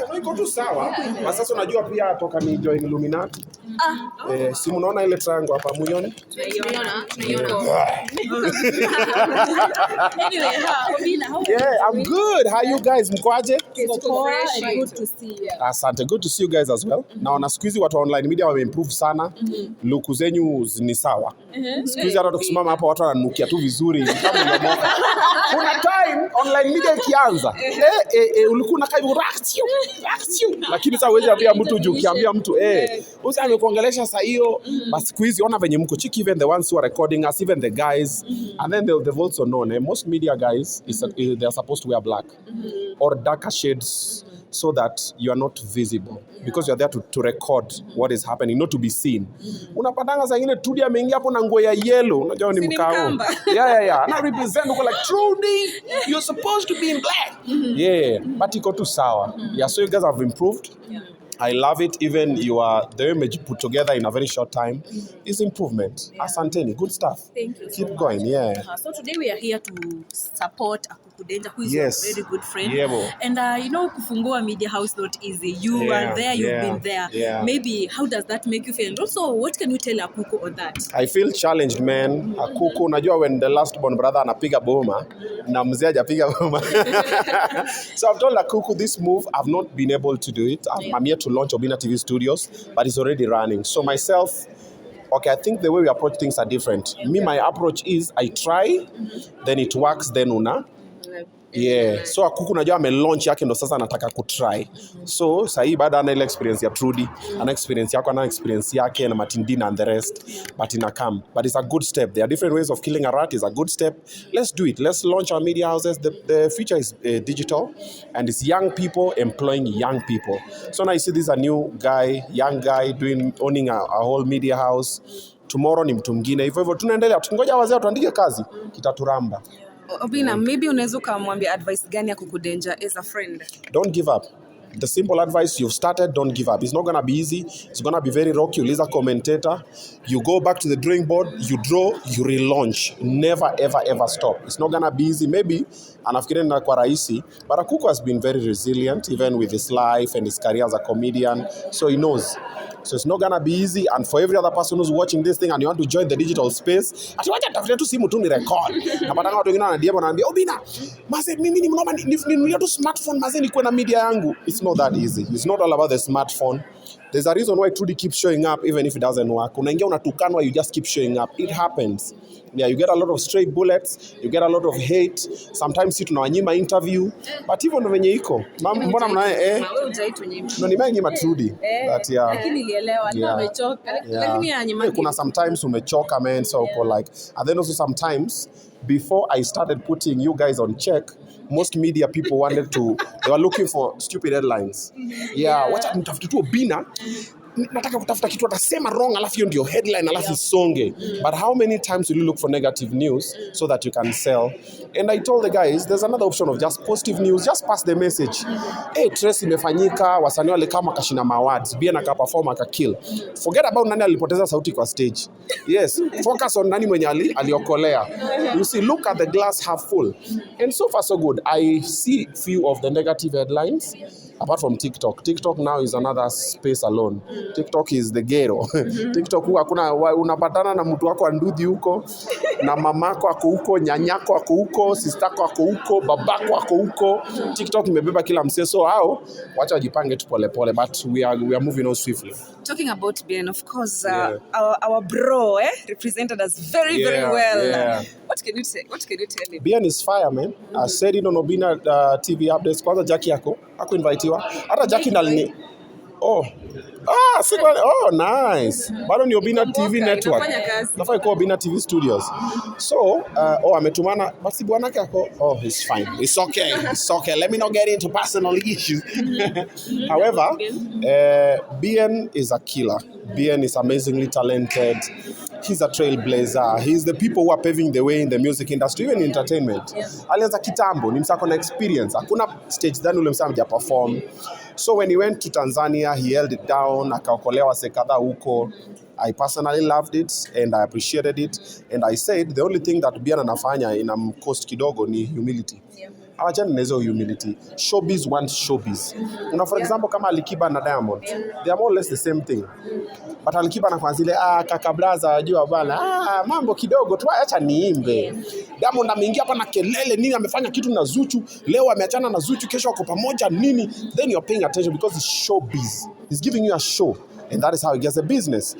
No, iko tu sawa. Na sasa unajua pia toka ni join Illuminati. Si mnaona ile triangle hapa muione? Tunaiona. Yeah, I'm good. How you guys? Mkwaje? Good to see you. Asante, good to see you guys as well. Naona siku hizi watu online media wameimprove sana. Look zenyu ni sawa. Siku hizi hata tukisimama hapa watu wananukia tu vizuri kama unamoka. Kuna time online media ikianza. Ulikuwa unakaa reaction. Lakini sasa uweze ambia mtu juu ukiambia mtu usi amekuongelesha saa hiyo. Basi siku hizi ona venye mko check even the ones who are recording us, even the guys, and then they've also known most media guys they are supposed to wear black or darker shades so that you are not visible because you are there to record what is happening, not to be seen. Unapatanga saa ingine Trudy ameingia hapo na nguo ya yellow, unajua ni mkao. Yeah. Na represent uko like Trudy, you're supposed to be in black. Yeah, but iko tu sawa. Yeah, so you guys have improved. I love it. Even the image put together in a very short time is improvement. Asanteni, good stuff. Thank you. Keep going, yeah. So today we are here to support Akuku Danger, who is a very good friend. Yeah, and kufungua media house not easy. You are there, you've been there. Yeah. Maybe how does that make you feel? And also, what can you tell Akuku on that? I feel challenged, man. Akuku, unajua when the last born brother anapiga boma, na mzee hajapiga boma. So I've told Akuku this move, I've not been able to do it. I'm here to launch Obinna TV Studios, but it's already running. So myself, I think the way we approach things are different. Me, my approach is I try, then it works, then una. Yeah, so Akuku najua ame-launch yake ndo sasa anataka kutry. So sahi baada ana ile experience ya Trudy, ana experience yako, ana experience yake na Matindina and the rest, but ina come. But it's a good step. There are different ways of killing a rat. It's a good step. Let's do it. Let's launch our media houses. The future is digital, and it's young people employing young people. So now you see this is a young guy owning a whole media house. Tomorrow ni mtu mwingine. Hivyo tunaendelea. Tungoja wazee tuandike kazi kitaturamba. Obinna, maybe unaweza kumwambia advice gani Akuku Danger as a friend? Don't give up. The simple advice, you've started, don't give up. It's not going to be easy. It's going to be very rocky. You'll as a commentator. You go back to the drawing board, you draw, you relaunch. Never, ever, ever stop. It's not going to be easy. Maybe, anafikiri na kwa rahisi, but Akuku has been very resilient, even with his life and his career as a comedian. So he knows. So it's not going to be easy. And for every other person who's watching this thing and you want to join the digital space, ati wacha tafute tu simu tu ni record. Napatanga watu wengine wananiambia wanaambia Obinna, maze mimi nimeomba ninunulie tu smartphone maze nikuwe na media yangu. It's not that easy. It's not all about the smartphone. There's a reason why Trudy keeps showing up even if it doesn't work. Unaingia unatukanwa, you just keep showing up. It happens. Yeah, you get a lot of stray bullets, you get a lot of hate. Sometimes you tunawanyima interview, but even venye iko. Mbona mnae Wewe hujaitu nyinyi. no nimenyima Trudy. That yeah. Lakini nilielewa na umechoka. Lakini yanyima. Kuna sometimes umechoka man, so like and then also sometimes before I started putting you guys on check, most media people they were looking for stupid headlines. Yeah, wacha nitafute tu Obinna. Nataka kutafuta kitu atasema wrong alafu hiyo ndio headline alafu isonge. But how many times will you look for negative news so that you can sell? And I told the guys there's another option of just positive news. Just pass the message. Trace imefanyika, wasanii wale kama kashina awards, Bien aka perform aka kill. Forget about nani alipoteza sauti kwa stage. Yes, focus on nani mwenye aliokolea. You see, look at the glass half full. And so far so good. I see few of the negative headlines. Apart from TikTok. TikTok now is another space alone. TikTok is the ghetto. TikTok hakuna unapatana na mtu wako andudhi huko, na mamako ako huko, nyanyako ako huko, sistako ako huko, babako ako huko. TikTok imebeba kila msee, so hao wacha wajipange tu pole pole, but we are moving on swiftly. Talking about Bien, of course, our bro represented us very well. Yeah. What can you tell him? Bien is fire, man. I said it on Obinna TV updates. Kwanza Jackie ako inviteiwa. Hata Jackie ndalini. Nice. Bado ni Obinna TV network. Nafanya kwa Obinna TV Studios. So, ametumana basi bwanake ako, it's fine. It's okay. Let me not get into personal issues. However, Bien is a killer. Bien is amazingly talented. He's a trailblazer. He's the people who are paving the way in the music industry, even in entertainment. Alianza kitambo, ni msako na experience. Hakuna stage dhani ule msako haja perform. So when he went to Tanzania, he held it down, akaokolea wase kadhaa huko. I personally loved it and I appreciated it. And I said the only thing that Bien anafanya ina cost kidogo ni humility. Awachana na hizo humility. Showbiz wants showbiz. For example, kama Alikiba na Diamond, they are more or less the same thing. But Alikiba anakuwa zile kaka blaza wajua bwana mambo kidogo tu acha niimbe. Diamond ameingia hapa na kelele nini amefanya kitu na Zuchu, leo ameachana na Zuchu, kesho wako pamoja nini, then you're paying attention because it's showbiz. He's giving you a show and that is how he gets a business.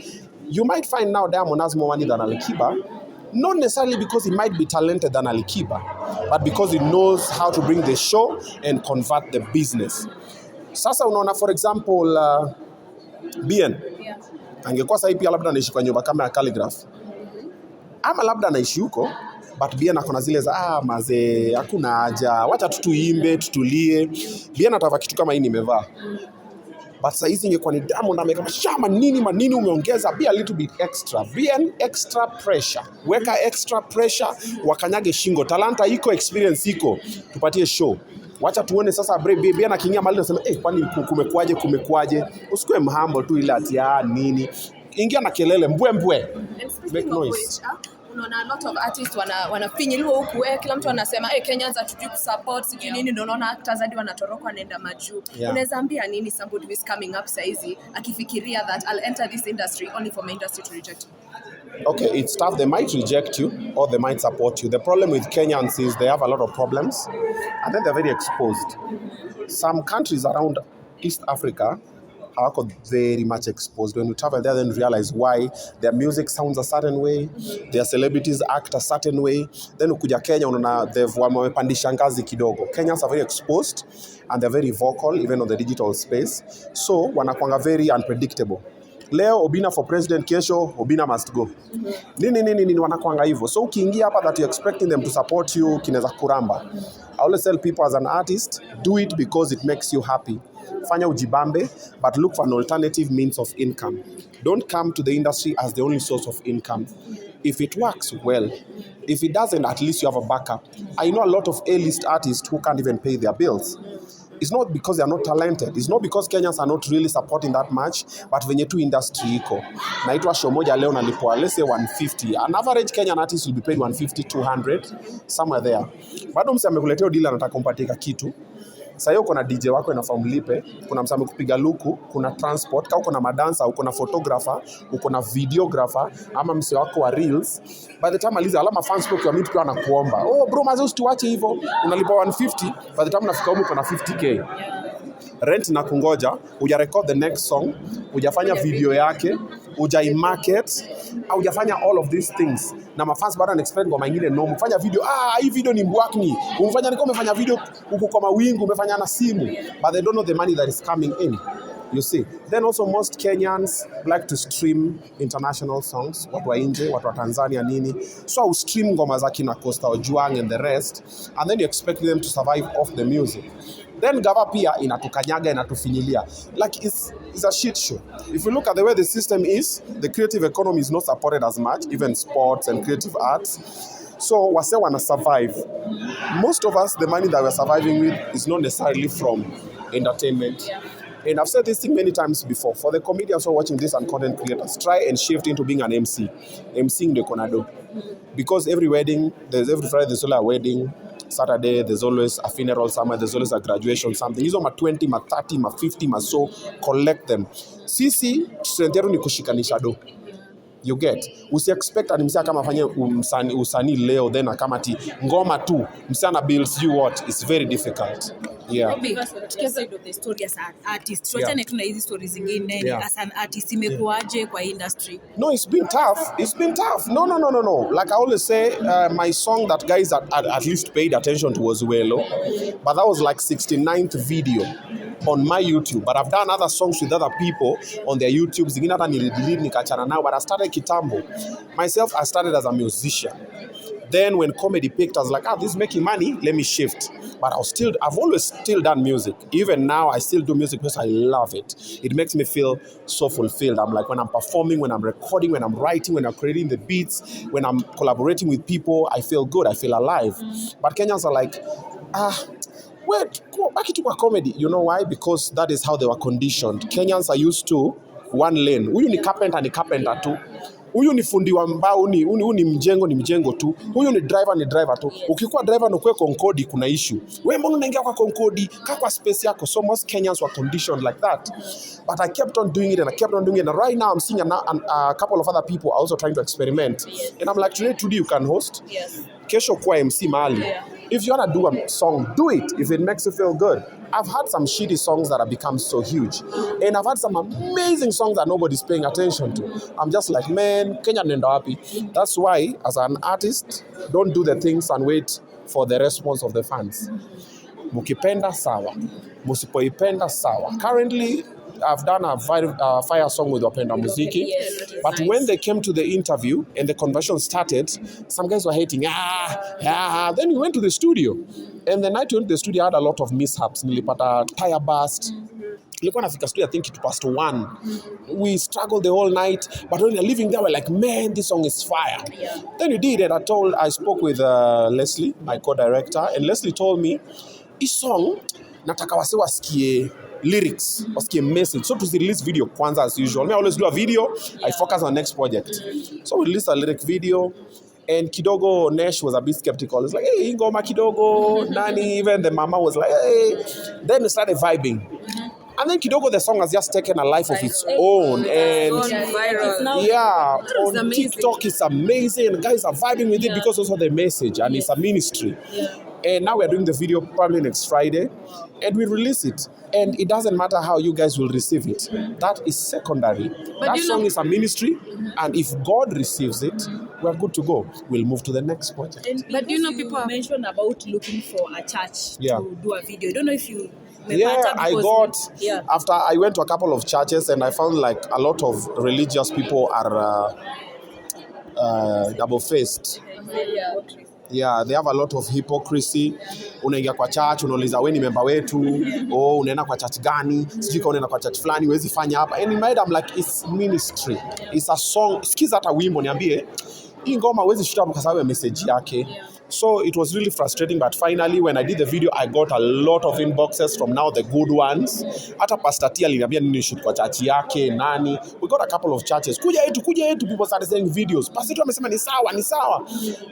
You might find now Diamond has more money than Alikiba, not necessarily because he might be talented than Alikiba, but because he knows how to bring the show and convert the business. Sasa unaona for example Bien angekuwa sasa pia labda anaishi kwa nyumba kama ya Calligraph. Ama labda anaishi huko but Bien akona zile za mazee hakuna haja, wacha tutuimbe tutulie. Bien atava kitu kama hii nimevaa. But sasa hizi ingekuwa ni Diamond amekama shama manini umeongeza, be a little bit extra. Bien extra pressure. Weka extra pressure, wakanyage shingo. Talanta iko, experience iko. Tupatie show. Wacha tuone sasa Bien akiingia mahali nasema kwani kumekuaje. Usikue mhamble tu ile ati nini. Ingia na kelele mbwe. Make noise. Unaona a lot of artists wanafinyiliwa huku kila mtu anasema Kenyans hatujui kusupport sijui nini, ndio unaona actors hadi wanatoroka wanaenda majuu. Unaweza ambia nini somebody who is coming up saizi akifikiria that I'll enter this industry only for my industry to reject me? Okay, it's tough. They might reject you or they might support you. The problem with Kenyans is they have a lot of problems and then they're very exposed. Some countries around East Africa are very much exposed. When you travel there, then you realize why their music sounds a certain way, their celebrities act a certain way. Then ukuja Kenya, unaona wamepandisha ngazi kidogo. Kenyans are very exposed and they're very vocal, even on the digital space. So, wanakuanga very unpredictable. Leo Obinna for president, kesho Obinna must go. Nini wanakuanga hivyo. So ukiingia hapa that you're expecting them to support you, kineza kuramba. I always tell people as an artist, do it because it makes you happy. Fanya ujibambe, but look for an alternative means of income. Don't come to the industry as the only source of income. If it works, well. If it doesn't, at least you have a backup. I know a lot of A-list artists who can't even pay their bills. It's not because they are not talented. It's not because Kenyans are not really supporting that much, but venye tu industry iko. Naitwa show moja leo nalipwa, let's say 150. An average Kenyan artist will be paid 150, 200, somewhere there. Bado mse amekuletea deal anataka kumpatia kitu. Sasa hiyo kuna DJ wako inafaa mlipe, kuna msame kupiga luku, kuna transport, kama kuna madansa, uko na photographer, uko na videographer, ama mse wako wa reels. By the time aliza alama fans kwa mtu pia anakuomba. Bro maze usituache hivyo, unalipa 150, by the time unafika huko kuna 50k. Rent na kungoja, uja record the next song, ujafanya video yake, uja market, ujafanya all of these things. Na mafans bado expect ngoma nyingine no, mfanya video, hii video ni mbwakni. Umefanya video huko kwa mawingu, umefanya na simu, but they don't know the money that is coming in. You see. Then also most Kenyans like to stream international songs, watu wa nje, watu wa Tanzania nini. So I stream ngoma za kina Costa Ojuang and the rest, and then you expect them to survive off the music. Then gava pia inatukanyaga inatufinyilia. Like it's a shit show. If you look at the way the system is, the creative economy is not supported as much, even sports and creative arts. So wase wana survive. Most of us, the money that we're surviving with is not necessarily from entertainment. Yeah. And I've said this thing many times before. For the comedians who are watching this and content creators, try and shift into being an MC. MCing the Konado. Because every wedding, every Friday there's always a wedding. Saturday, there's always a funeral somewhere, there's always a graduation, something. Hizo ma 20, ma 30, ma 50, ma so, collect them. Sisi, tusenteru ni kushikanisha do. You get. Usi-expect ani msia kama fanye usani leo, then akamati ngoma tu, msia na bills, you what, it's very difficult. Yeah. Tukianza ndio the story as an artist. Tuachane tu na hizi stories zingine as an artist imekuaje kwa industry? No, it's been tough. It's been tough. No. Like I always say, my song that guys at least paid attention to was Welo. But that was like 69th video on my YouTube. But I've done other songs with other people on their YouTube. Zingine hata nilidelete nikachana now, but I started kitambo. Myself, I started as a musician. Then when comedy picked, I was like, this is making money, let me shift. But I've always still done music. Even now, I still do music because I love it. It makes me feel so fulfilled. I'm like, when I'm performing, when I'm recording, when I'm writing, when I'm creating the beats, when I'm collaborating with people, I feel good, I feel alive. But Kenyans are like, wait, go back to comedy. You know why? Because that is how they were conditioned. Kenyans are used to one lane. Huyu ni carpenter too. Huyu ni fundi wa mbao, huyu ni mjengo tu. Huyu ni driver tu. Ukikuwa driver na ukwe Concorde kuna issue. Wewe mbona unaingia kwa Concorde? Kaa kwa space yako. So most Kenyans were conditioned like that. But I kept on doing it and I kept on doing it. And right now I'm seeing a couple of other people also trying to experiment. And I'm like, today you can host. Yes. Kesho kwa MC mahali. If you want to do a song, do it if it makes you feel good. I've had some shitty songs that have become so huge. And I've had some amazing songs that nobody's paying attention to. I'm just like, man, Kenya nenda wapi? That's why, as an artist, don't do the things and wait for the response of the fans. Mukipenda sawa. Musipoipenda sawa. Currently, I've done a fire song with Wapenda Muziki. Yes, but nice. when they came to the interview and the conversion started, some guys were hating. Then we went to the studio. And the night we went to the studio, I had a lot of mishaps. Nilipata tire burst. Nilikuwa nafika studio, I think it passed 1. We struggled the whole night. But when you're leaving there, we're like, man, this song is fire. Then we did it. I spoke with Leslie, my co-director. And Leslie told me, this song, nataka wase wasikie lyrics, wasikie message. So to release video kwanza as usual. I always do a video, I focus on next project. So we released a lyric video. And kidogo Nesh was a bit skeptical. It's like, hey, ngoma kidogo, nani. Even the mama was like, hey. Then we started vibing. And then kidogo the song has just taken a life of its own. And on TikTok it's amazing. Guys are vibing with it because also the message and it's a ministry. And now we're doing the video probably next Friday. And we release it. And it doesn't matter how you guys will receive it. That is secondary. That song is a ministry. And if God receives it, we're good to go. We'll move to the next project. But do you know people have mentioned about looking for a church to do a video? I don't know if you... After I went to a couple of churches and I found like a lot of religious people are double-faced. Yeah, they have a lot of hypocrisy. Unaingia kwa church, unauliza wewe ni member wetu, unaenda kwa church gani? Sijui unaenda kwa church fulani, huwezi fanya hapa. And in my head I'm like, it's ministry. It's a song. Sikiza hata wimbo niambie, hii ngoma huwezi shuta kwa sababu ya message yake. So it was really frustrating, but finally when I did the video, I got a lot of inboxes from now the good ones. Hata Pastor T aliniambia nini shoot kwa church yake, nani. We got a couple of churches. Kuja yetu, people started saying videos. Pastor T amesema ni sawa.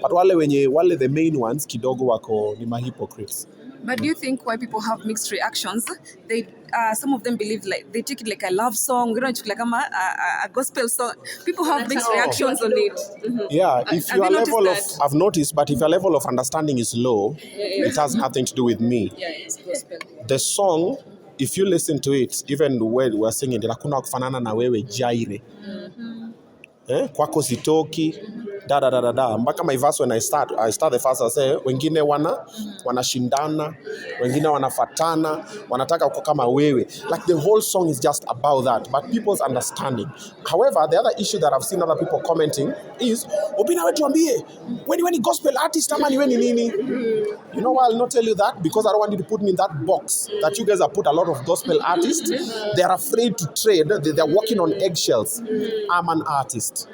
But wale the main ones kidogo wako ni ma hypocrites. But do you think why people have mixed reactions? They some of them believe like they take it like a love song, you know, it's like a gospel song. People have mixed reactions on it. Yeah, if your level of I've noticed, but if your level of understanding is low, it has nothing to do with me. Yeah, it's gospel. The song, if you listen to it, even when we're singing, hakuna kufanana na wewe Jaire. Kwako sitoki. Mpaka my verse when I start the first I say wengine wanashindana, wengine wanafatana, wanataka kuwa kama wewe. Like the whole song is just about that, but people's understanding. However, the other issue that I've seen other people commenting is, Obinna wewe tuambie, when you gospel artist ama ni nini? You know why I'll not tell you that? Because I don't want you to put me in that box that you guys have put a lot of gospel artists. They're afraid to trade. They're walking on eggshells. I'm an artist.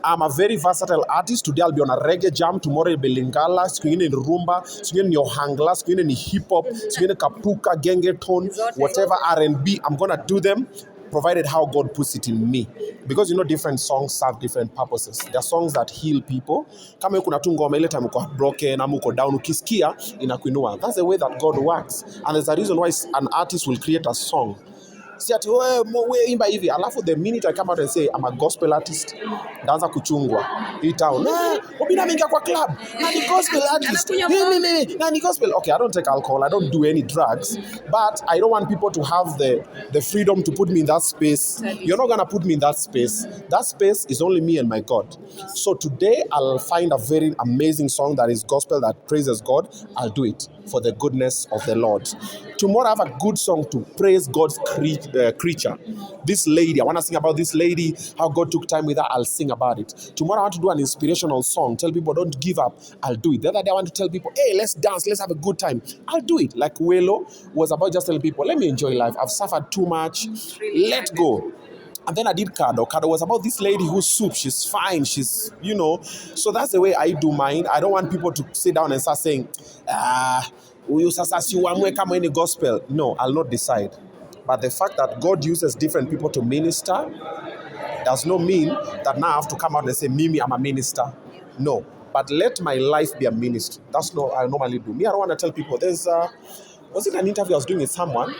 I'm a very versatile artist. Today I'll be on a reggae jam. Tomorrow it'll be Lingala. Siku ingine ni rumba. Siku ingine ni ohangla. Siku ingine ni hip hop. Siku ingine kapuka, gengeton, whatever R&B. I'm gonna do them, provided how God puts it in me. Because you know different songs serve different purposes. There are songs that heal people. Kama kuna tu ngoma ile time uko broken ama uko down, ukisikia inakuinua. That's the way that God works. And there's a reason why an artist will create a song. Si ati wewe imba hivi, alafu the minute I come out and say I'm a gospel artist, ndaanza kuchungwa hii town. Obinna ameingia kwa club na ni gospel artist. Na ni gospel. Okay, I don't take alcohol, I don't do any drugs, but I don't want people to have the freedom to put me in that space. You're not going to put me in that space. That space is only me and my God. So today I'll find a very amazing song that is gospel that praises God. I'll do it for the goodness of the Lord. Tomorrow I have a good song to praise God's creature. This lady, I want to sing about this lady, how God took time with her. I'll sing about it. Tomorrow I want to do an inspirational song. Tell people don't give up. I'll do it. The other day I want to tell people, hey, let's dance, let's have a good time. I'll do it. Like Welo was about just telling people, let me enjoy life. I've suffered too much. Let go. And then I did Kado. Kado was about this lady who's soup. She's fine. She's, you know. So that's the way I do mine. I don't want people to sit down and start saying, huyu sasa si uamue kama ni gospel. No, I'll not decide. But the fact that God uses different people to minister, does not mean that now I have to come out and say, Mimi, I'm a minister. No. But let my life be a ministry. That's not what I normally do. Me, I don't want to tell people. Was it an interview I was doing with someone?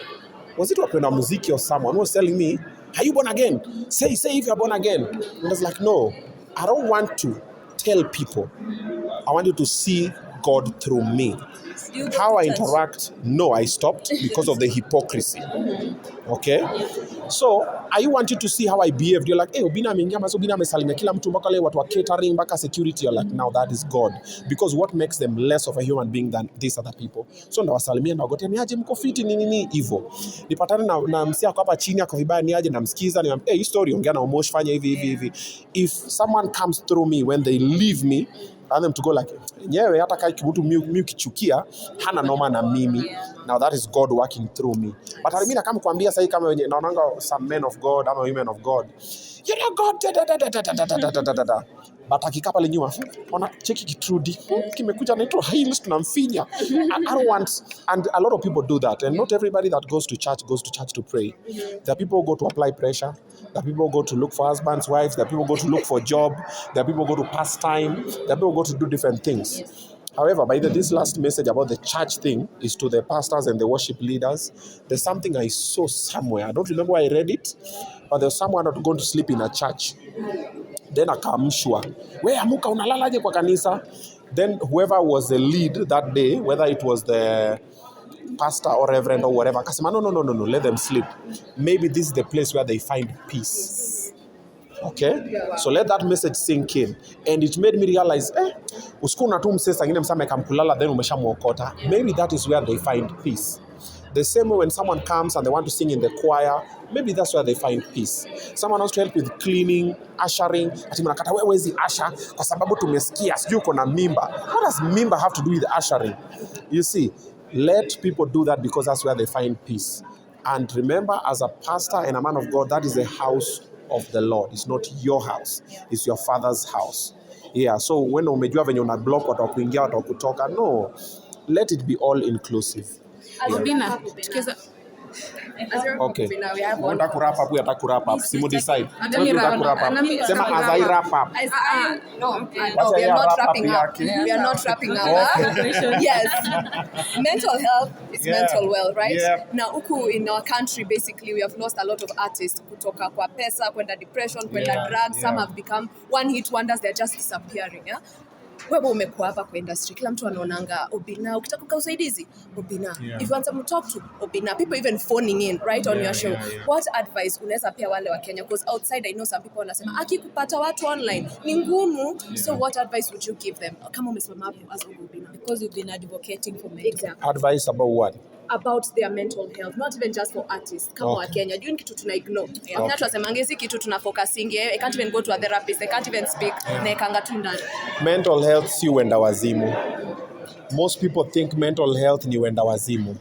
Was it Wapenda Muziki or someone who was telling me, are you born again? Say if you're born again. And I was like, no, I don't want to tell people. I want you to see God through me. How I interact, no, I stopped because of the hypocrisy. Okay? So, I want you to see how I behaved. You're like, hey, Obinna ameingia maso, Obinna amesalimia kila mtu mpaka leo watu wa catering mpaka security. You're like, now that is God. Because what makes them less of a human being than these other people? So, ndawasalimia na wagotea, niaje mko fiti nini hivyo. Nipatane na msia kwa hapa chini ako vibaya niaje namsikiza niambia, hey, hii story ongea na Omosh fanya hivi. If someone comes through me when they leave me, I want them to go like, nyewe hata kai kibutu miu kichukia hana noma na mimi. Now that is God working through me. But I mean, kama kuambia sahi kama wenye naonanga some men of God ama women of God, you know God but akika pale nyuma ona cheki kitrudi kimekuja naitwa heels tunamfinya. I don't want, and a lot of people do that, and not everybody that goes to church to pray. There are people who go to apply pressure. There are people who go to look for husbands, wives. There are people who go to look for job. There are people who go to pass time. There are people who go to do different things. However, by this last message about the church thing is to the pastors and the worship leaders. There's something I saw somewhere. I don't remember where I read it, but there's someone not going to sleep in a church. Then akaamshwa, we amuka unalalaje kwa kanisa? Then whoever was the lead that day, whether it was the pastor or reverend or whatever, akasema no, let them sleep. Maybe this is the place where they find peace. Okay? So let that message sink in. And it made me realize, usiku na tu msesa ngine msame kamkulala then umeshamuokota. Maybe that is where they find peace. The same way when someone comes and they want to sing in the choir, maybe that's where they find peace. Someone wants to help with cleaning, ushering. Ati mnakata wewe wezi usher kwa sababu tumesikia sijui uko na mimba. What does mimba have to do with ushering? You see, let people do that because that's where they find peace. And remember, as a pastor and a man of God, that is the house of the Lord. It's not your house. It's your Father's house. Yeah, so when umejua venye una block watu kuingia watu kutoka, no. Let it be all inclusive. Obinna, okay. Want to wrap up? We have to wrap up. Simu decide. Let me wrap up. Sema as I wrap up. No, we are not wrapping up. We are not wrapping up. Yes. Mental health is mental wealth, right? Yeah. Now, huku in our country, basically, we have lost a lot of artists. Kutoka kwa pesa, kwenda depression, kwenda drugs. Some have become one-hit wonders. They're just disappearing. Yeah? Wewe umekuwa hapa kwa industry, kila mtu anaonanga Obinna, ukitaka usaidizi Obinna, if you want someone to talk to Obinna, people even phoning in right on your show. What advice unaweza pia wale wa Kenya, because outside I know some people wanasema akikupata watu online ni ngumu, so what advice would you give them kama umesimama hapo as Obinna, because you've been advocating for mental advice about what? About their mental health, not even just for artists kama wa Kenya. Juu ni kitu tuna ignore. Watu wasemanga hizi kitu tuna focusinge, I can't even go to a therapist, I can't even speak, na ikanga tu ndani. Mental health si wenda wazimu. Most people think mental health ni wenda wazimu.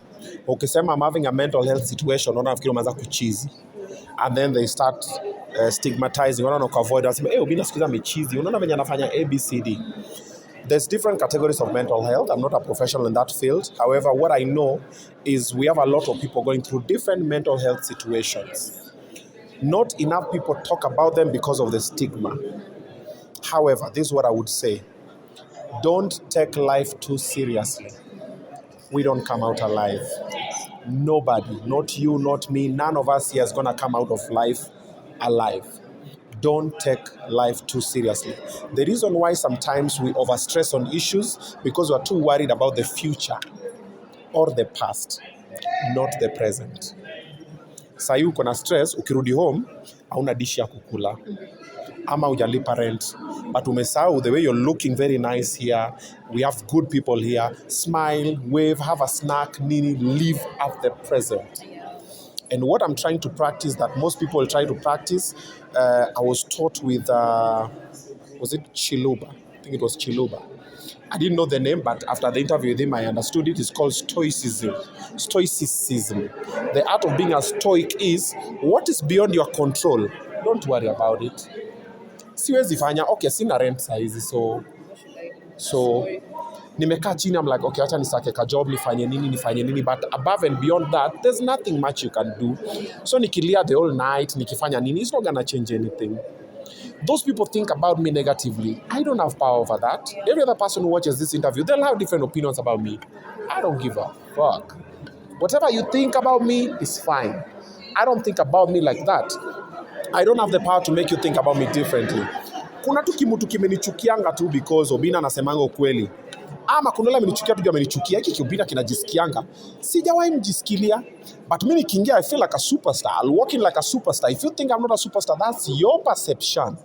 Ukisema I'm having a mental health situation, unafikiri umeanza kuchizi. And then they start stigmatizing, wanaona ku avoid, wasema Obinna sikiza amechizi, unaona venye anafanya ABCD. There's different categories of mental health. I'm not a professional in that field. However, what I know is we have a lot of people going through different mental health situations. Not enough people talk about them because of the stigma. However, this is what I would say. Don't take life too seriously. We don't come out alive. Nobody, not you, not me, none of us here is going to come out of life alive. Don't take life too seriously. The reason why sometimes we overstress on issues because we're too worried about the future or the past, not the present. Sahi uko na stress, ukirudi home, hauna dishi ya kukula. Ama hujalipa rent. But umesahau the way you're looking very nice here. We have good people here. Smile, wave, have a snack, nini, live at the present. And what I'm trying to practice that most people try to practice, I was taught with, was it Chiluba? I think it was Chiluba. I didn't know the name, but after the interview with him, I understood it. It's called stoicism. Stoicism. The art of being a stoic is what is beyond your control. Don't worry about it. Siwezi fanya, okay, sina rent saizi, so Nimekaa chini, I'm like, okay, acha nisake ka job, nifanye nini, but above and beyond that, there's nothing much you can do. So nikilia the whole night, nikifanya nini, it's not gonna change anything. Those people think about me negatively. I don't have power over that. Every other person who watches this interview, they'll have different opinions about me. I don't give a fuck. Whatever you think about me is fine. I don't think about me like that. I don't have the power to make you think about me differently. Kuna tu kimutu kimenichukianga tu because Obinna anasemanga ukweli. Ama kuna yule amenichukia tu juu amenichukia, hiki Obinna kinajisikianga. Sijawahi mjisikilia. But mimi nikiingia, I feel like a superstar. I'll walk in like a superstar. If you think I'm not a superstar, that's your perception.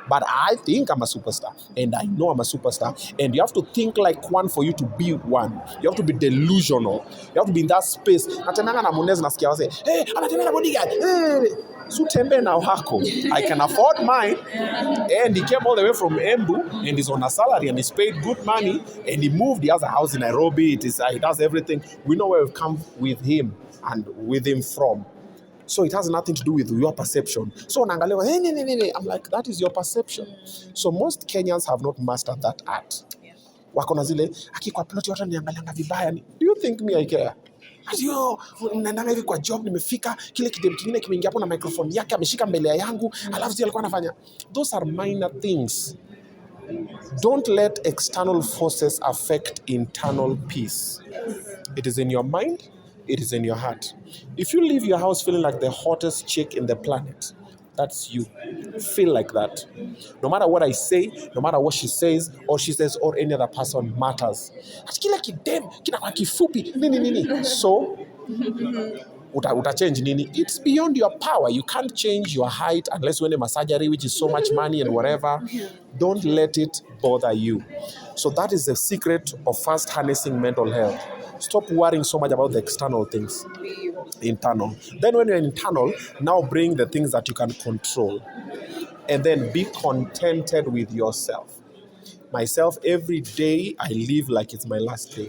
But I think I'm a superstar, and I know I'm a superstar, and you have to think like one for you to be one. You have to be delusional. You have to be in that space. Natemanga na Munez nasikia wase, hey, anatembea na bodyguard. Hey, so tembe na wako. I can afford mine, and he came all the way from Embu, and he's on a salary, and he's paid good money, and he moved. He has a house in Nairobi. He does everything. We know where we've come with him and with him from. So it has nothing to do with your perception. So unaangalia, hey, I'm like, that is your perception. So most Kenyans have not mastered that art. Wako na zile, akikwa ploti watu niangalianga vibaya. Do you think me I care? Atio, naendanga hivi kwa job, nimefika, kile kidem kingine kimeingia hapo na microphone yake, ameshika mbele yangu, alafu zile alikuwa anafanya. Those are minor things. Don't let external forces affect internal peace. It is in your mind. It is in your heart. If you leave your house feeling like the hottest chick in the planet, that's you. Feel like that. No matter what I say, no matter what she says, or any other person matters. So, uta change nini? It's beyond your power. You can't change your height unless you want a surgery, which is so much money and whatever. Don't let it bother you. So that is the secret of first harnessing mental health. Stop worrying so much about the external things. Internal. Then when you're internal, now bring the things that you can control. And then be contented with yourself. Myself, every day, I live like it's my last day.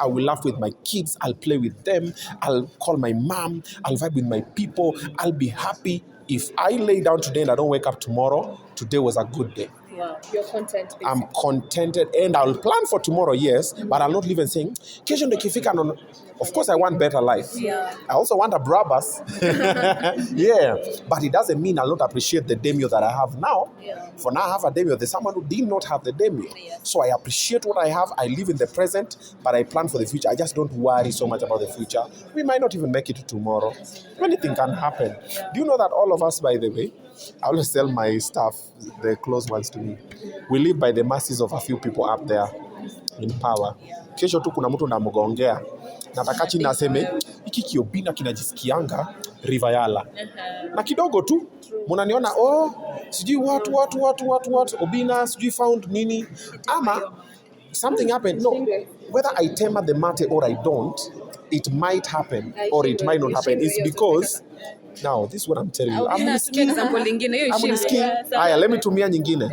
I will laugh with my kids. I'll play with them. I'll call my mom. I'll vibe with my people. I'll be happy. If I lay down today and I don't wake up tomorrow, today was a good day. Wow, you're content. Basically. I'm contented, and I'll plan for tomorrow, yes, but I'll not live and saying, kesho ndikifika no. Of course, I want better life. Yeah. I also want a brabus. Yeah, but it doesn't mean I'll not appreciate the demio that I have now. Yeah. For now, I have a demio. There's someone who did not have the demio. Yes. So I appreciate what I have. I live in the present, but I plan for the future. I just don't worry so much about the future. We might not even make it to tomorrow. Anything can happen. Yeah. Do you know that all of us, by the way, I always tell my staff, the close ones to me, we live by the mercies of a few people up there in power. Kesho tu kuna mtu namgongea. Nataka chini aseme, hiki Obinna kinajisikianga Rivayala. Na kidogo tu, munaniona, sijui what, Obinna, sijui found nini. Ama, something happened. No, whether I tema the matter or I don't, it might happen or it might not happen. It's because... Now, this is what I'm telling you. I'm risking. Aya, let me tumia nyingine.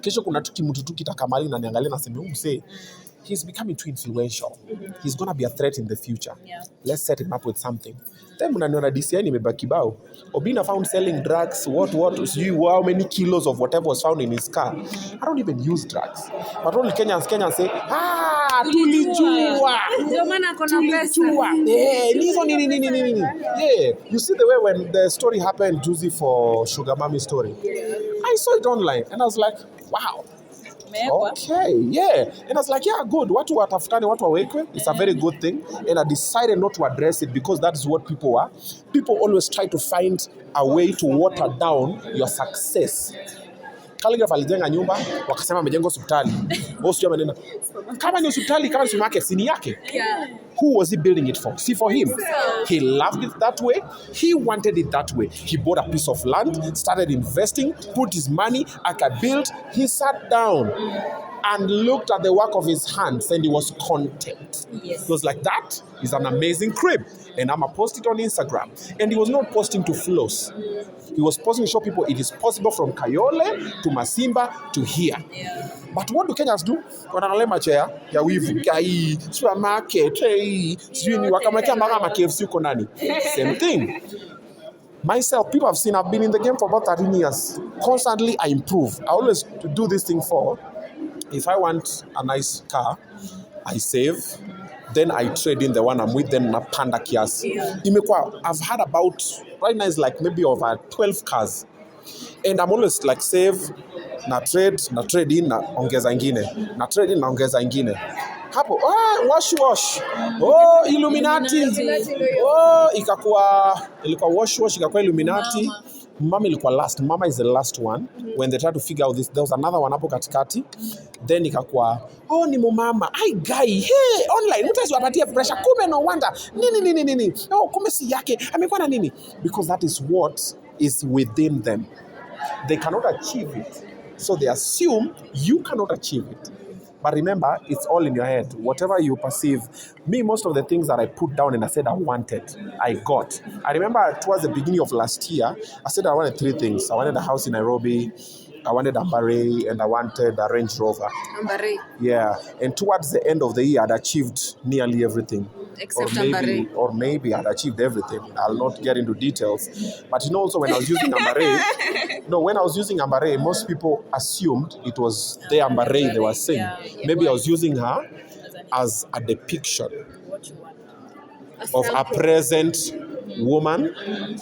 Kesho kuna kimutu tu kitakamali na niangalia na sema say he's becoming too influential. He's going to be a threat in the future. Yeah. Let's set him up with something. Then mnaniona DCI nimebaki bao. Obinna found selling drugs, what, how many kilos of whatever was found in his car. I don't even use drugs. But only Kenyans say, tulijua. Yeah, you see the way when the story happened, Juicy for Sugar Mommy story. Yeah. I saw it online and I was like, wow. Okay, yeah. And I was like, yeah, good. Watu watafutani, watu wawekwe. It's a very good thing. And I decided not to address it because that's what people are. People always try to find a way to water down your success. Calligraph alijenga nyumba, wakasema amejenga hospitali. Boss yao amenena, kama ni hospitali, kama ni supermarket, si ni yake. Who was he building it for? See, for him. He loved it that way. He wanted it that way. He bought a piece of land, started investing, put his money, built. He sat down and looked at the work of his hands and he was content. Yes. He was like, that is an amazing crib. And I'm going to post it on Instagram. And he was not posting to floss. He was posting to show people it is possible from Kayole to Masimba to here. Yeah. But what do Kenyans do? Wanaangalia macho ya wivu, kai, supermarket, sijui ni wakamwekea mpaka KFC uko ndani. Same thing. Myself, people have seen, I've been in the game for about 13 years. Constantly, I improve. I always do this thing for if I want a nice car, I save, then I trade in the one I'm with, then napanda kiasi. I've had about, right now it's like maybe over 12 cars. And I'm always like save, na trade in, na ongeza ingine. Na trade in, na ongeza ingine. Hapo, wash. Oh, Illuminati. Oh, ilikuwa wash, ikakuwa Illuminati. Mama ilikuwa last. Mama is the last one. When they try to figure out this, there was another one hapo katikati. Then ikakuwa, ni mama. Ai guy, hey, online. Mtu wapatia pressure. Kume no wonder. Nini. Oh, kume si yake. Amekuwa na nini? Because that is what is within them. They cannot achieve it. So they assume you cannot achieve it. But remember, it's all in your head. Whatever you perceive. Me, most of the things that I put down and I said I wanted, I got. I remember towards the beginning of last year, I said I wanted 3 things. I wanted a house in Nairobi, I wanted Ambare, and I wanted a Range Rover. Ambare. Yeah. And towards the end of the year, I'd achieved nearly everything. Except Ambare. Or maybe I'd achieved everything. I'll not get into details. But also when I was using Ambare, most people assumed it was the Ambare they were saying. Maybe I was using her as a depiction of a present woman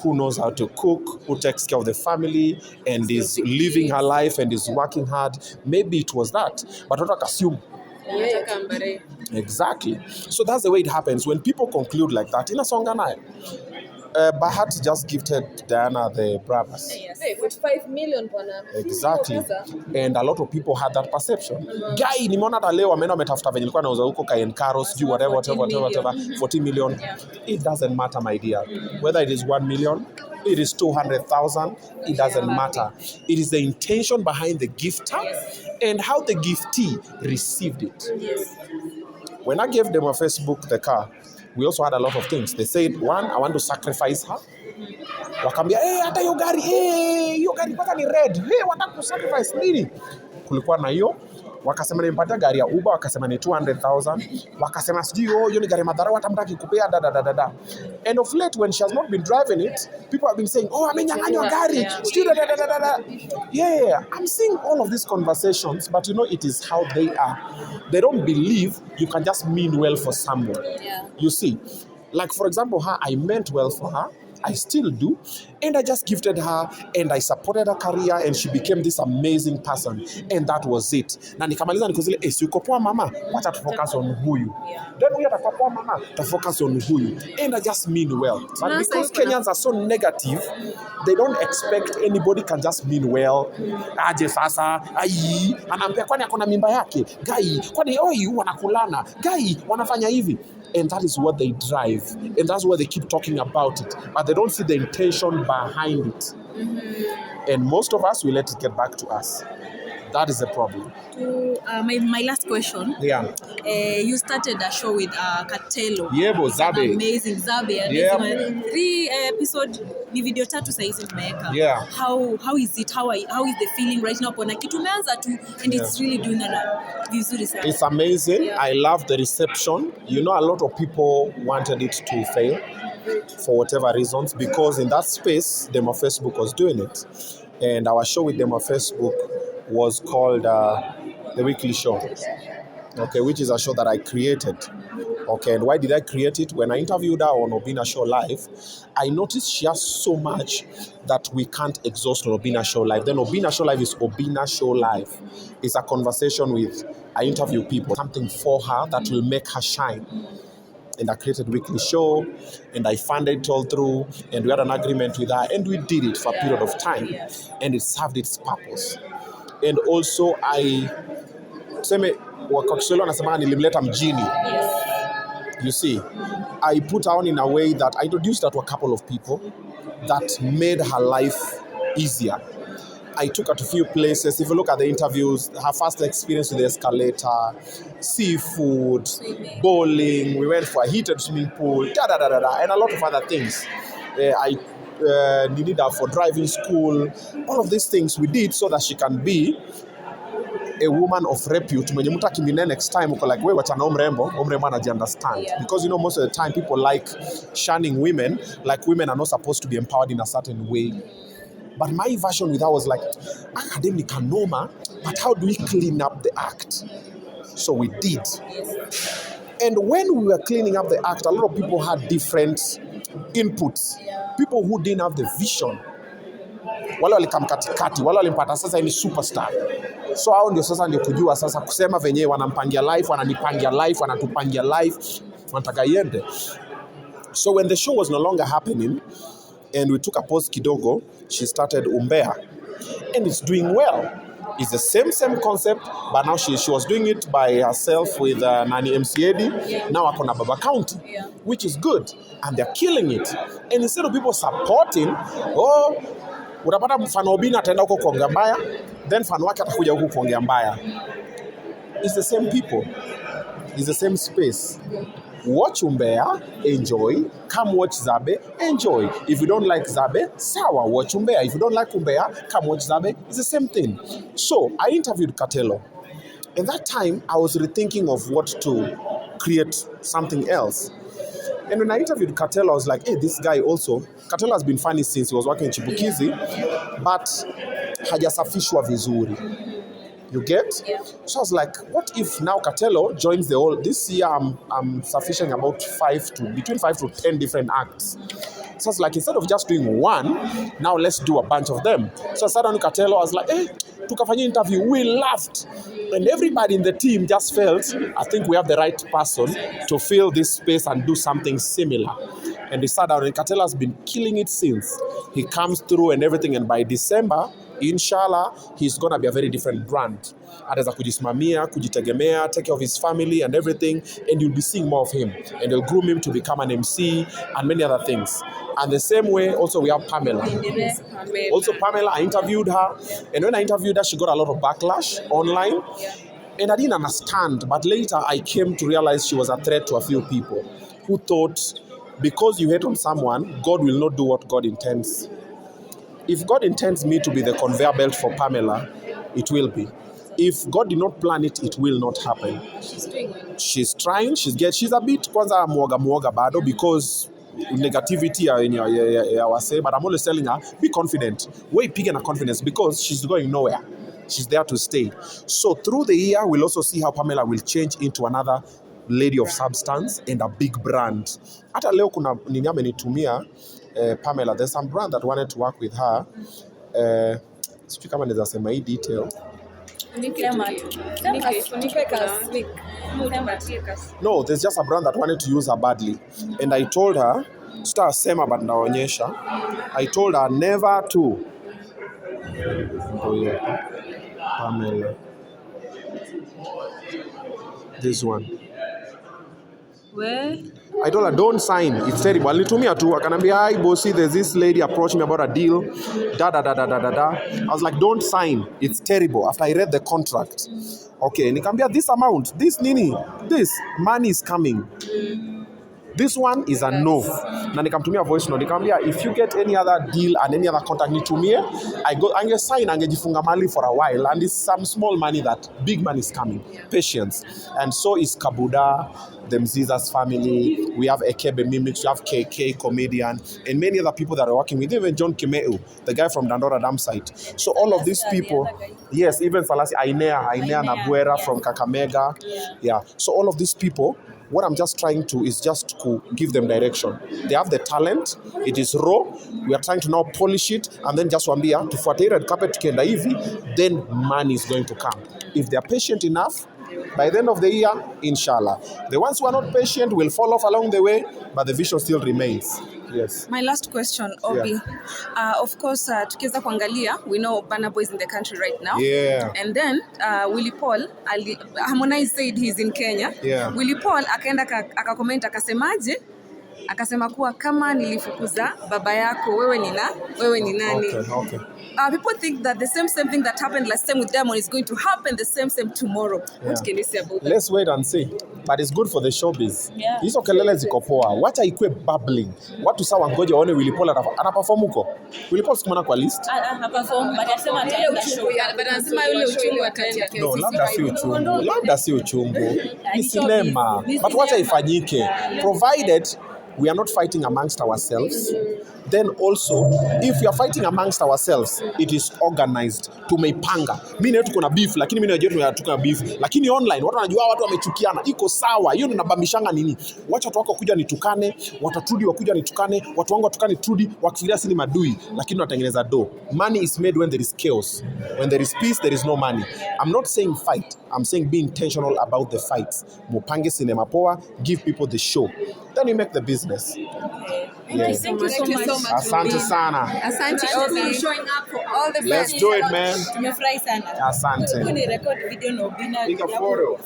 who knows how to cook, who takes care of the family, and is living her life and is working hard. Maybe it was that. But don't assume. Exactly. So that's the way it happens. When people conclude like that, in a song and Bahati just gifted Diana the Bravas. Hey, 45 million bwana. Exactly. And a lot of people had that perception. Guy, nimeona hata leo ameenda ametafuta venye nilikuwa nauza huko Cayenne Caros, do whatever, 40 million. It doesn't matter, my dear. Whether it is 1 million, it is 200,000, it doesn't matter. It is the intention behind the gifter and how the giftee received it. Yes. When I gave them on Facebook the car, we also had a lot of things. They said, one, I want to sacrifice her. Wakambia, hata hiyo gari pata ni red. Wataka kusacrifice nini? Kulikuwa na hiyo. Wakasema nimepatia gari ya Uber, wakasema ni 200,000. Wakasema sijui hiyo ni gari madhara hata mtaki kupea da. And of late when she has not been driving it, people have been saying, amenyang'anywa gari. Sijui da. Yeah, I'm seeing all of these conversations, but it is how they are. They don't believe you can just mean well for someone. Yeah. You see, like for example, I meant well for her. I still do. And I just gifted her and I supported her career and she became this amazing person. And that was it. Na nikamaliza nikuzile, si uko poa mama, wacha to focus on huyu. Then we atakuwa poa mama, to focus on huyu. And I just mean well. But because Kenyans are so negative, they don't expect anybody can just mean well. Aje sasa, anaambia kwani akona mimba yake. Gai, kwani wanakulana. Gai, wanafanya hivi. And that is what they drive. And that's why they keep talking about it. But they don't see the intention behind it. Mm-hmm. And most of us, we let it get back to us. That is the problem. My last question. Yeah. You started a show with Katelo. Yebo, Zabe. Amazing, Zabe. Yeah. 3 episode, ni video 3 saizi mmeweka. Yeah. How is it? How is the feeling right now? Kuna kitu umeanza tu and it's really doing vizuri sana. It's amazing. Yeah. I love the reception. A lot of people wanted it to fail for whatever reasons because in that space, Demo Facebook was doing it. And our show with Demo Facebook was called The Weekly Show, okay, which is a show that I created. Okay, and why did I create it? When I interviewed her on Obinna Show Live, I noticed she has so much that we can't exhaust on Obinna Show Live. Then Obinna Show Live is Obinna Show Live. It's a conversation I interview people, something for her that will make her shine. And I created Weekly Show, and I funded it all through, and we had an agreement with her, and we did it for a period of time, and it served its purpose. And also, nilimleta mjini. You see, I put her on in a way that I introduced her to a couple of people that made her life easier. I took her to a few places. If you look at the interviews, her first experience with the escalator, seafood, bowling, we went for a heated swimming pool, and a lot of other things. I needed her for driving school. All of these things we did so that she can be a woman of repute. Mwenye mtu akimine next time uko like, wewe wachana umrembo anajiunderstand. Yeah. Because most of the time people like shunning women, like women are not supposed to be empowered in a certain way. But my version with her was like, academic and normal, but how do we clean up the act? So we did. And when we were cleaning up the act, a lot of people had different inputs. People who didn't have the vision. Wale walikam katikati, wale walimpata sasa ni superstar. So hao ndio sasa ndio kujua sasa kusema venye wanampangia life, wananipangia life, wanatupangia life, wanataka iende. So when the show was no longer happening and we took a pause kidogo, she started Umbea. And it's doing well. It's the same concept, but now she was doing it by herself with Nani MCAD. Now akona Baba County, which is good. And they're killing it. And instead of people supporting, utapata mfano Obinna ataenda huko kuongea mbaya, then mfano wake atakuja huko kuongea mbaya. It's the same people. It's the same space. Watch Umbea, enjoy. Come watch Zabe, enjoy. If you don't like Zabe, sawa, watch Umbea. If you don't like Umbea, come watch Zabe. It's the same thing. So I interviewed Katelo. And that time, I was rethinking of what to create something else. And when I interviewed Katelo, I was like, hey, this guy also, Katelo has been funny since he was working in Chipukizi, but hajasafishwa vizuri. You get? Yeah. So I was like, what if now Katelo joins the whole, this year I'm sufficient about between 5 to 10 different acts. So I was like, instead of just doing one, now let's do a bunch of them. So I sat down with Katelo, I was like, hey, tukafanya interview, we laughed. And everybody in the team just felt, I think we have the right person to fill this space and do something similar. And we sat down, and Katelo has been killing it since. He comes through and everything, and by December, inshallah, he's going to be a very different brand. Ataweza kujisimamia, kujitegemea, take care of his family and everything, and you'll be seeing more of him. And they'll groom him to become an MC and many other things. And the same way, also we have Pamela. Also Pamela, I interviewed her. And when I interviewed her, she got a lot of backlash online. And I didn't understand. But later, I came to realize she was a threat to a few people who thought, because you hate on someone, God will not do what God intends. If God intends me to be the conveyor belt for Pamela, it will be. If God did not plan it, it will not happen. She's doing well. She's trying. She's a bit kwanza muoga bado because negativity ya wase, but I'm always telling her, be confident. Way bigger na confidence because she's going nowhere. She's there to stay. So through the year, we'll also see how Pamela will change into another lady of substance and a big brand. Hata leo kuna nini amenitumia Pamela, there's some brand that wanted to work with her. Sijui kama naweza sema hii detail. No, there's just a brand that wanted to use her badly. And I told her, star sema but naonyesha. I told her never to. Pamela. This one. Where? I told her, don't sign. It's terrible. Alitumia tu. Akanambia, hi, bossy, there's this lady approached me about a deal. I was like, don't sign. It's terrible. After I read the contract. Okay, nikambia, this amount, this money is coming. This one is a no. Na nikamtumia voice note. Nikamwambia, if you get any other deal and any other contact nitumie, ange sign angejifunga mali for a while, and it's some small money that big money is coming. Patience. And so is Kabuda, the Mziza's family. We have Ekebe Mimics, we have KK comedian, and many other people that are working with, even John Kimeu, the guy from Dandora Dam site. So all of these people, yes, even Falasi Ainea Nabuera from Kakamega. Yeah. So all of these people, what I'm just trying to is just to give them direction. They have the talent. It is raw. We are trying to now polish it and then just wambia tufuate red carpet tukienda hivi, then money is going to come. If they are patient enough, by the end of the year, inshallah. The ones who are not patient will fall off along the way, but the vision still remains. Yes. My last question, Obi. Yeah. Of course, tukiweza kuangalia, we know Burna Boy is in the country right now. Yeah. And then Willy Paul, Harmonize said he's in Kenya. Yeah. Willy Paul akaenda akakomment akasemaje? Akasema kuwa kama nilifukuza baba yako, wewe ni nani? Okay. People think that the same thing that happened last time with Diamond is going to happen the same tomorrow. Yeah. What can you say about that? Let's wait and see. But it's good for the showbiz. Yeah. Hizo kelele ziko poa. Wacha ikue bubbling. Watu sawa ngoja waone Willy Paul anaperform huko. Willy Paul sikumana kwa list. Anaperform but anasema ataenda show. But anasema yule uchungu ataenda. No, labda si uchungu. Ni cinema. But wacha ifanyike. Provided we are not fighting amongst ourselves. Then also, if we are fighting amongst ourselves, it is organized. Tumeipanga. Mimi na tuko na beef, lakini mimi najua tunatuka beef. Lakini online, watu wanajua watu wamechukiana. Iko sawa. Hiyo ninabambishanga nini? Wacha watu wako kuja nitukane, watatrudi wakuja nitukane, watu wangu watukane trudi, wakifikiria sisi ni madui, lakini wanatengeneza do. Money is made when there is chaos. When there is peace, there is no money. I'm not saying fight. I'm saying be intentional about the fights. Mupange cinema poa, give people the show. Then you make the business. Thank you so much. Asante sana. Asante for showing up for all the Let's do it, man. Tumefurahi sana. Asante. Ni record video na Obinna. Piga photo.